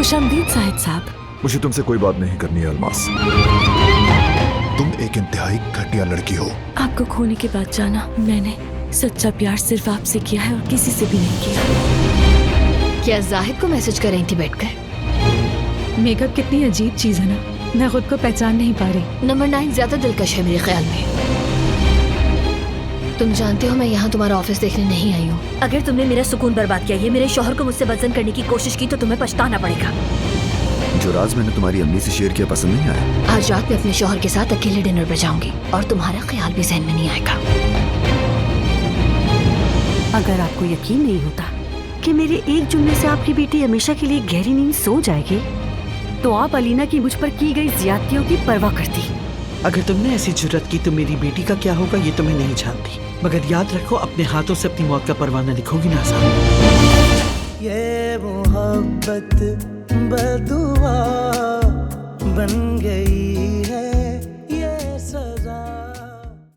खुशामदीद जाहिद साहब। मुझे तुमसे कोई बात नहीं करनी है अलमास। तुम एक इंतहाई घटिया लड़की हो। आपको खोने के बाद जाना, मैंने सच्चा प्यार सिर्फ आपसे किया है और किसी से भी नहीं किया। क्या जाहिद को मैसेज कर रही थी बैठकर? मेकअप कितनी अजीब चीज है ना, मैं खुद को पहचान नहीं पा रही। नंबर 9 ज्यादा दिलकश है मेरे ख्याल में। तुम जानते हो मैं यहाँ तुम्हारा ऑफिस देखने नहीं आई हूँ। अगर तुमने मेरा सुकून बर्बाद किया, ये मेरे शौहर को मुझसे बदजन करने की कोशिश की, तो तुम्हें पछताना पड़ेगा। जो राज मैंने तुम्हारी अम्मी से शेयर किया पसंद नहीं आया। आज रात में अपने शौहर के साथ अकेले डिनर पर जाऊंगी और तुम्हारा ख्याल भी जहन में नहीं आएगा। अगर आपको यकीन नहीं होता कि मेरे एक जुमले से आपकी बेटी हमेशा के लिए गहरी नींद सो जाएगी, तो आप अलीना की मुझ पर की गई ज्यादतियों की परवाह करती। अगर तुमने ऐसी जुर्रत की तो मेरी बेटी का क्या होगा ये तुम्हें नहीं जानती। मगर याद रखो, अपने हाथों से अपनी मौत का परवाना लिखोगी ना साहब। ये मोहब्बत बदुआ बन गई